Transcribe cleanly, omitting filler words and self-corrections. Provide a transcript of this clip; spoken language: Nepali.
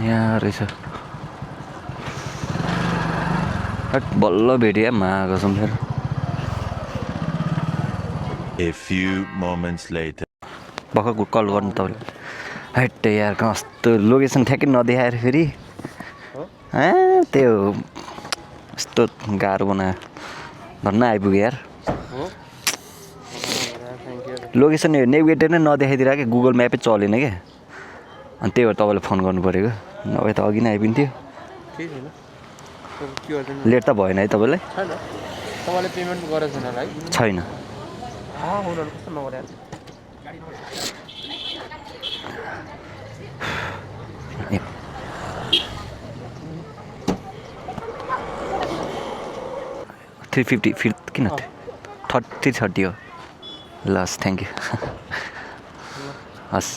यहाँ रहेछ बल्ल भेटिया मागो छौँ फेरि A few moments later. भर्खर कल गर्नु तपाईँले हैट यार कस्तो लोकेसन ठ्याक्कै नदेखाएर फेरि त्यो यस्तो गाह्रो बनायो भन्न आइपुग्यो यार लोकेसन नेभिगेटर नै नदेखाइदिएर क्या गुगल म्यापै चलेन क्या अनि त्यही भएर तपाईँलाई फोन गर्नु परेको नभए त अघि नै आइपुग्थ्यो लेट त भएन है तपाईँलाई तपाईँले पेमेन्ट गरेको छैन है छैन उनीहरू कस्तो नगरे 350 फिर किन 330 हो लस् थ्याङ्क यू हस्